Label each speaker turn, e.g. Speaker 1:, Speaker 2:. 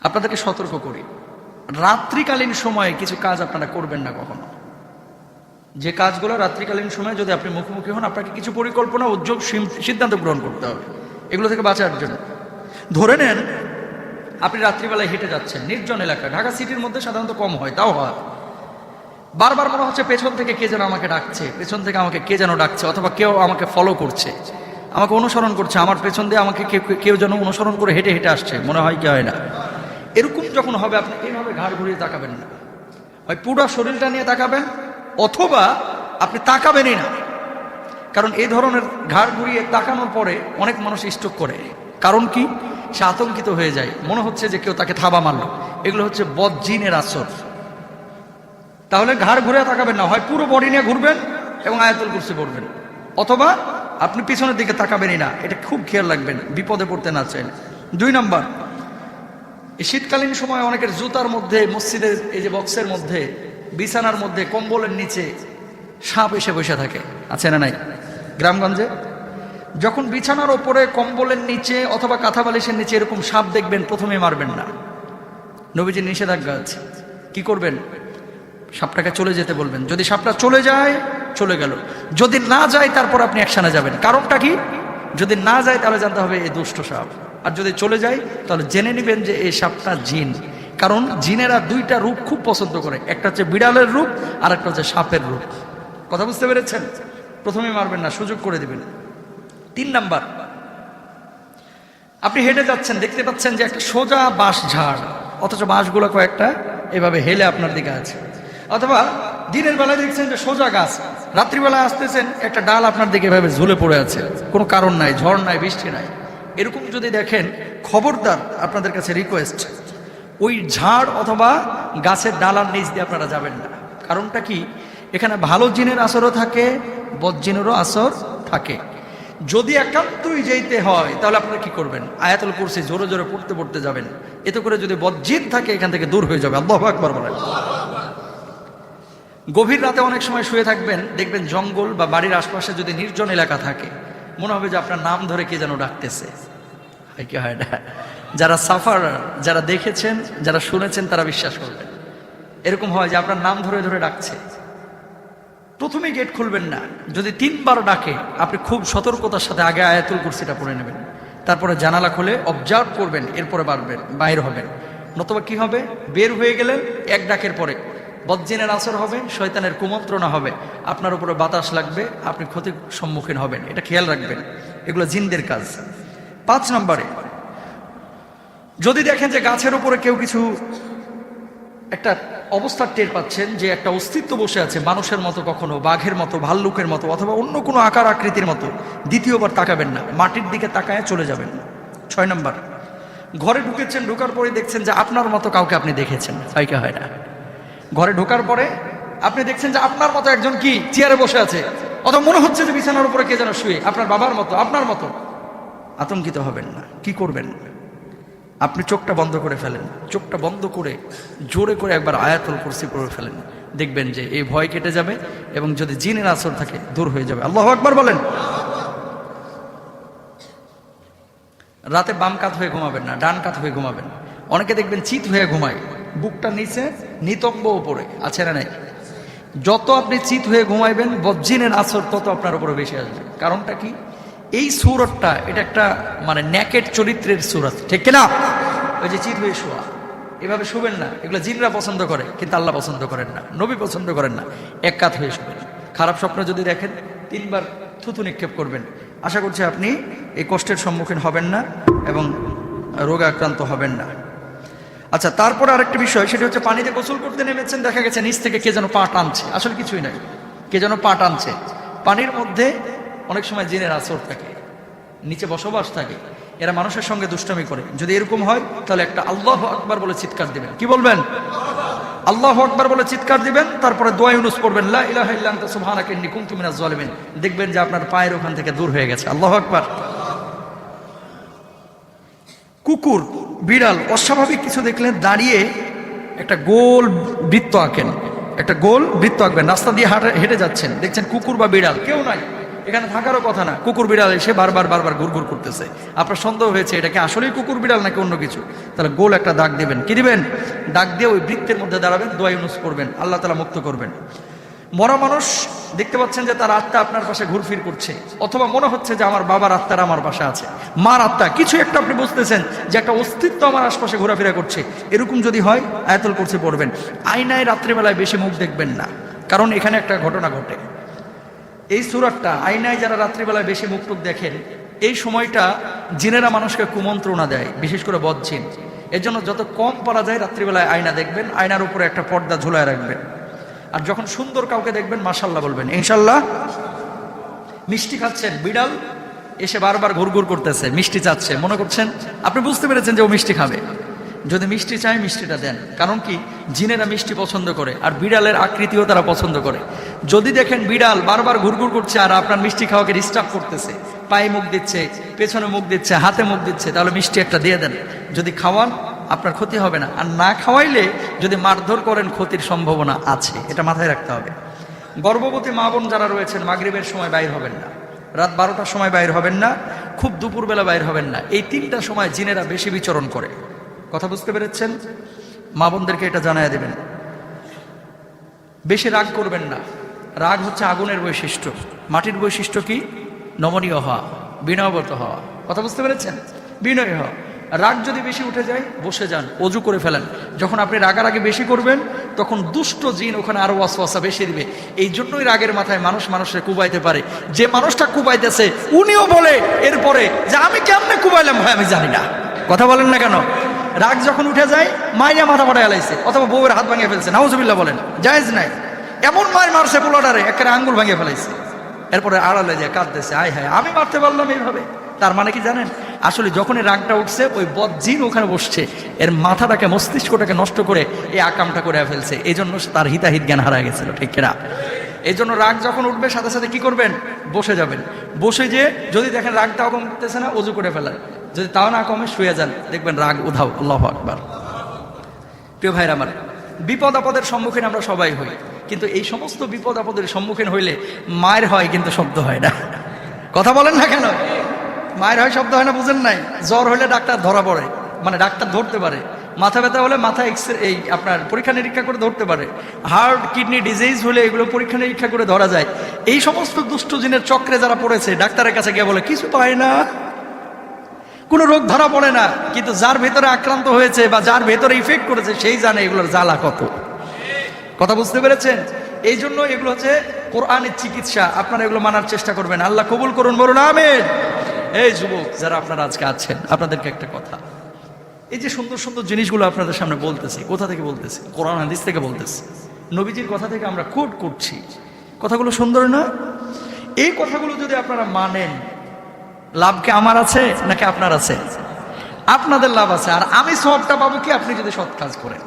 Speaker 1: আপনাদেরকে সতর্ক করি, রাত্রিকালীন সময়ে কিছু কাজ আপনারা করবেন না কখনো। যে কাজগুলো রাত্রিকালীন সময়ে যদি আপনি মুখোমুখি হন, আপনাকে কিছু পরিকল্পনা উদ্যোগ সিদ্ধান্ত গ্রহণ করতে হবে এগুলো থেকে বাঁচার জন্য। ধরে নেন আপনি রাত্রিবেলায় হেঁটে যাচ্ছেন নির্জন এলাকা, ঢাকা সিটির মধ্যে সাধারণত কম হয়, তাও হয়। বারবার মনে হচ্ছে পেছন থেকে কে যেন আমাকে ডাকছে, পেছন থেকে আমাকে কে যেন ডাকছে, অথবা কেউ আমাকে ফলো করছে, আমাকে অনুসরণ করছে, আমার পেছন দিয়ে আমাকে কেউ যেন অনুসরণ করে হেঁটে হেঁটে আসছে, মনে হয় কি হয় না? এরকম যখন হবে আপনি এইভাবে ঘাড় ঘুরিয়ে তাকাবেন না, হয় পুরো শরীরটা নিয়ে তাকাবেন, অথবা আপনি তাকাবেনই না। কারণ এই ধরনের ঘাড় ঘুরিয়ে তাকানোর পরে অনেক মানুষ স্ট্রোক করে। কারণ কি? সে আতঙ্কিত হয়ে যায়, মনে হচ্ছে যে কেউ তাকে থাবা মারলো। এগুলো হচ্ছে বদজিনের আসর। তাহলে ঘাড় ঘুরে তাকাবেন না, হয় পুরো বডি নিয়ে ঘুরবেন এবং আয়াতুল কুরসি পড়বেন, অথবা আপনি পিছনের দিকে তাকাবেনই না। এটা খুব খেয়াল রাখবেন বিপদে পড়তে না চাইলে। 2 নম্বর, এই শীতকালীন সময় অনেকের জুতার মধ্যে, মসজিদের এই যে বক্সের মধ্যে, বিছানার মধ্যে, কম্বলের নিচে সাপ এসে বসে থাকে, আছে না নাই গ্রামগঞ্জে? যখন বিছানার ওপরে, কম্বলের নিচে অথবা কাঁথা বালিশের নিচে এরকম সাপ দেখবেন, প্রথমে মারবেন না। নবীজির নিষেধাজ্ঞা আছে। কি করবেন? সাপটাকে চলে যেতে বলবেন। যদি সাপটা চলে যায়, চলে গেল। যদি না যায়, তারপর আপনি অ্যাকশনে যাবেন। কারণটা কি? যদি না যায় তাহলে জানতে হবে এই দুষ্ট সাপ, আর যদি চলে যায় তাহলে জেনে নেবেন যে এই সাপটা জিন। কারণ জিনেরা 2টা রূপ খুব পছন্দ করে, একটা হচ্ছে বিড়ালের রূপ আর একটা হচ্ছে সাপের রূপ। কথা বুঝতে পেরেছেন? প্রথমে মারবেন না, সুযোগ করে দিবেন। 3 নাম্বার, আপনি হেঁটে যাচ্ছেন, দেখতে পাচ্ছেন যে একটা সোজা বাঁশ ঝাড়, অথচ বাঁশগুলো কয়েকটা এভাবে হেলে আপনার দিকে আছে। অথবা দিনের বেলায় দেখছেন যে সোজা গাছ, রাত্রিবেলা আসতেছেন একটা ডাল আপনার দিকে এভাবে ঝুলে পড়ে আছে, কোনো কারণ নাই, ঝড় নাই, বৃষ্টি নাই। এরকম যদি দেখেন, খবরদার, আপনাদের কাছে রিকোয়েস্ট, ওই ঝাড় অথবা গাছের ডালার নিচ দিয়ে আপনারা যাবেন না। কারণটা কি? এখানে ভালো জিনের আসরও থাকে, বদজিনেরও আসর থাকে। যদি একান্তই যেতে হয় তাহলে আপনারা কি করবেন? আয়াতুল কুরসি জোরে জোরে পড়তে পড়তে যাবেন। এতে করে যদি বদজিন থাকে এখান থেকে দূর হয়ে যাবে। আল্লাহু আকবার বলেন। গভীর রাতে অনেক সময় শুয়ে থাকবেন, দেখবেন জঙ্গল বা বাড়ির আশপাশে যদি নির্জন এলাকা থাকে, মনে হবে যে আপনার নাম ধরে কে যেন ডাকতেছে। হয় কি হয় না? যারা সাফার, যারা দেখেছেন, যারা শুনেছেন, তারা বিশ্বাস করবেন। এরকম হয় যে আপনার নাম ধরে ধরে ডাকছে। প্রথমেই গেট খুলবেন না। যদি 3 বার ডাকে, আপনি খুব সতর্কতার সাথে আগে আয়াতুল কুরসিটা পড়ে নেবেন, তারপরে জানালা খুলে অবজার্ভ করবেন, এরপরে বাইর হবেন। নতুবা কি হবে? বের হয়ে গেলেন, এক ডাকের পরে বদজিনের আসর হবে, শয়তানের কুমন্ত্রণা হবে, আপনার উপরে বাতাস লাগবে, আপনি ক্ষতির সম্মুখীন হবেন। এটা খেয়াল রাখবেন, এগুলো জিনদের কাজ। 5 নম্বরে, যদি দেখেন যে গাছের উপরে কেউ কিছু একটা অবস্থা টের পাচ্ছেন, যে একটা অস্তিত্ব বসে আছে মানুষের মতো, কখনো বাঘের মতো, ভাল্লুকের মতো, অথবা অন্য কোনো আকার আকৃতির মতো, দ্বিতীয়বার তাকাবেন না, মাটির দিকে তাকায় চলে যাবেন। 6 নম্বর, ঘরে ঢুকেছেন, ঢোকার পরে দেখছেন যে আপনার মতো কাউকে আপনি দেখেছেন। হয় কি হয় না? ঘরে ঢোকার পরে আপনি দেখছেন যে আপনার মতো একজন কি চেয়ারে বসে আছে, অথবা মনে হচ্ছে যে বিছানার উপরে কে যেন শুয়ে, আপনার বাবার মতো, আপনার মতো। আতঙ্কিত হবেন না। কি করবেন? আপনি চোখটা বন্ধ করে ফেলেন, চোখটা বন্ধ করে জোরে করে একবার আয়াতুল কুরসি পড়ে ফেলেন। দেখবেন যে এই ভয় কেটে যাবে, এবং যদি জিনের আসর থাকে দূর হয়ে যাবে। আল্লাহু আকবার বলেন। রাতে বাম কাত হয়ে ঘুমাবেন না, ডান কাত হয়ে ঘুমাবেন। অনেকে দেখবেন চিত হয়ে ঘুমায়, বুকটা নিচে, নিতম্ব উপরে, আছে না নাই? যত আপনি চিত হয়ে ঘুমাইবেন, বদজিনের আসর তত আপনার উপরে বেশি আসবে। কারণটা কি? এই সূরতটা, এটা একটা মানে নেকেট চরিত্রের সূরত, ঠিক কিনা? ওই যে চিত হয়ে শোয়া, এভাবে শুবেন না। এগুলো জিনরা পছন্দ করে, কিন্তু আল্লাহ পছন্দ করেন না, নবী পছন্দ করেন না। এক কাত হয়ে শুবেন। খারাপ স্বপ্ন যদি দেখেন, 3 বার থুতু নিক্ষেপ করবেন। আশা করছি আপনি এই কষ্টের সম্মুখীন হবেন না এবং রোগে আক্রান্ত হবেন না। আচ্ছা, তারপরে আরেকটা বিষয়, সেটা হচ্ছে পানিতে গোসল করতে নেমেছেন, দেখা গেছে নিচ থেকে কে যেন পা টানছে। আসলে কিছুই নাই, কে যেন পা টানছে। পানির মধ্যে অনেক সময় জিনের আসর থাকে, নিচে বসবাস থাকে, এরা মানুষের সঙ্গে দুষ্টামি করে। যদি এরকম হয় তাহলে একটা আল্লাহু আকবার বলে চিৎকার দিবেন। কি বলবেন? আল্লাহু আকবার বলে চিৎকার দিবেন, তারপরে দোয়া ইউনুস পড়বেন, লা ইলাহা ইল্লা আনতা সুবহানাকা ইন্নী কুনতু মিনাজ জালিমিন। দেখবেন যে আপনার পায়ের ওখান থেকে দূর হয়ে গেছে। আল্লাহু আকবার। কুকুর, বিড়াল অস্বাভাবিক কিছু দেখলে দাঁড়িয়ে একটা গোল বৃত্ত আঁকেন, একটা গোল বৃত্ত আঁকবেন। রাস্তা দিয়ে হেঁটে যাচ্ছেন, দেখছেন কুকুর বা বিড়াল কেউ নাই, এখানে থাকারও কথা না, কুকুর বিড়াল এসে বারবার বারবার ঘুরঘুর করতেছে, আপনার সন্দেহ হয়েছে এটা কি আসলেই কুকুর বিড়াল নাকি অন্য কিছু, তাহলে গোল একটা দাগ দিবেন। কি দিবেন? দাগ দিয়ে ওই বৃত্তের মধ্যে দাঁড়াবেন, দোয়া ইউনুস করবেন, আল্লাহ তাআলা মুক্ত করবেন। মরা মানুষ দেখতে পাচ্ছেন যে তার আত্মা আপনার পাশে ঘুরফির করছে, অথবা মনে হচ্ছে যে আমার বাবার আত্মারা আমার পাশে আছে, মার আত্মা কিছু একটা আপনি বুঝতেছেন যে একটা অস্তিত্ব আমার আশপাশে ঘোরাফেরা করছে, এরকম যদি হয় আয়াতুল কুরসি পড়বেন। আয়নায় রাত্রিবেলায় বেশি মুখ দেখবেন না, কারণ এখানে একটা ঘটনা ঘটে। এই সূরাটা আয়নায় যারা রাত্রিবেলায় বেশি মুখ টুক দেখেন, এই সময়টা জিনেরা মানুষকে কুমন্ত্রণা দেয়, বিশেষ করে বদজিন। এর জন্য যত কম পারা যায় রাত্রিবেলায় আয়না দেখবেন, আয়নার উপরে একটা পর্দা ঝুলায় রাখবেন। আর যখন সুন্দর কাউকে দেখবেন মাশাআল্লাহ বলবেন, ইনশাআল্লাহ। মিষ্টি খাচ্ছেন, বিড়াল এসে বারবার ঘুরঘুর করতেছে, মিষ্টি চাচ্ছে, মনে করছেন আপনি বুঝতে পেরেছেন যে ও মিষ্টি খাবে। যদি মিষ্টি চায় মিষ্টিটা দেন, কারণ কি জিনেরা মিষ্টি পছন্দ করে, আর বিড়ালের আকৃতিও তারা পছন্দ করে। যদি দেখেন বিড়াল বারবার ঘুরঘুর করছে আর আপনার মিষ্টি খাওয়াকে ডিস্টার্ব করতেছে, পায়ে মুখ দিচ্ছে, পেছনে মুখ দিচ্ছে, হাতে মুখ দিচ্ছে, তাহলে মিষ্টি একটা দিয়ে দেন। যদি খাওয়ান আপনার ক্ষতি হবে না, আর না খাওয়াইলে যদি মারধর করেন ক্ষতির সম্ভাবনা আছে, এটা মাথায় রাখতে হবে। গর্ভবতী মা বোন যারা রয়েছেন মাগরিবের সময় বাইর হবেন না, রাত 12টার সময় বাইর হবেন না, খুব দুপুরবেলা বাইর হবেন না। এই 3টা সময় জিনেরা বেশি বিচরণ করে। কথা বুঝতে পেরেছেন? মা বোনদেরকে এটা জানায় দেবেন। বেশি রাগ করবেন না, রাগ হচ্ছে আগুনের বৈশিষ্ট্য। মাটির বৈশিষ্ট্য কি? নমনীয় হওয়া, বিনয়বত হওয়া। কথা বুঝতে পেরেছেন? বিনয় হওয়া। রাগ যদি বেশি উঠে যায় বসে যান, অজু করে ফেলেন। যখন আপনি রাগারাগি বেশি করবেন তখন দুষ্ট জিন ওখানে আরো ওয়াসওয়াসা বেশি দিবে। এই জন্যই রাগের মাথায় মানুষের কুবাইতে পারে। যে মানুষটা কুবাইতেছে উনিও বলে এরপরে যে আমি কেমনে কুবাইলাম ভাই আমি জানি না। কথা বলেন না কেন? রাগ যখন উঠে যায় মাইয়া মাথা ফাটায় লাইছে, অথবা বউয়ের হাত ভাঙিয়ে ফেলছে, নাউজুবিল্লাহ বলেন, জায়েজ নাই। এমন মার মারছে পোলাটারে একেবারে আঙ্গুল ভাঙিয়ে ফেলাইছে, এরপরে আড়ালে যায় কাঁদতেছে, আয় হায় আমি মারতে পারলাম এইভাবে। তার মানে কি জানেন? আসলে যখনই রাগটা উঠছে ওই বদজিন ওখানে বসছে, এর মাথাটাকে মস্তিষ্কটাকে নষ্ট করে এই আকামটা করে ফেলছে। এই জন্য তার হিতাহিত জ্ঞান হারায় গেছিল, ঠিক কিনা? এই জন্য রাগ যখন উঠবে সাথে সাথে কি করবেন? বসে যাবেন। বসে যে যদি দেখেন রাগটাও কমতেছে না, অজু করে ফেলেন। যদি তাও না কমে শুয়ে যান, দেখবেন রাগ উধাও। আল্লাহু আকবার। প্রিয় ভাইরা আমার, বিপদ আপদের সম্মুখীন আমরা সবাই হই, কিন্তু এই সমস্ত বিপদ আপদের সম্মুখীন হইলে মায়ের হয় কিন্তু শব্দ হয় না। কথা বলেন না কেন? মায়ের হয় শব্দ হয় না, বুঝেন নাই? জ্বর হলে ডাক্তার ধরা পড়ে, মানে ডাক্তার ধরতে পারে। মাথা ব্যথা হলে মাথা এই আপনার পরীক্ষা নিরীক্ষা করে ধরতে পারে। হার্ট কিডনি ডিজিজ হলে এগুলো পরীক্ষা নিরীক্ষা করে ধরা যায়। এই সমস্ত দুষ্ট জিনের চক্রে যারা পড়েছে ডাক্তারের কাছে গিয়ে বলে কিছু পায় না, কোনো রোগ ধরা পড়ে না। কিন্তু যার ভেতরে আক্রান্ত হয়েছে বা যার ভেতরে ইফেক্ট করেছে সেই জানে এগুলোর জ্বালা কত। কথা বুঝতে পেরেছেন? এই জন্য এগুলো হচ্ছে কোরআনের চিকিৎসা। আপনারা এগুলো মানার চেষ্টা করবেন, আল্লাহ কবুল করুন, বলুন আমিন। এই যুবক যারা আপনারা আজকে আছেন, আপনাদেরকে একটা কথা, এই যে সুন্দর সুন্দর জিনিসগুলো আপনাদের সামনে বলতেছি, কোথা থেকে বলতেছি? কোরআন হাদিস থেকে বলতেছি, নবীজির কথা থেকে আমরা কোট করছি। কথাগুলো সুন্দর না? এই কথাগুলো যদি আপনারা মানেন, লাভ কি আমার আছে নাকি আপনার আছে? আপনাদের লাভ আছে। আর আমি সওয়াবটা পাবো কি? আপনি যদি সৎ কাজ করেন।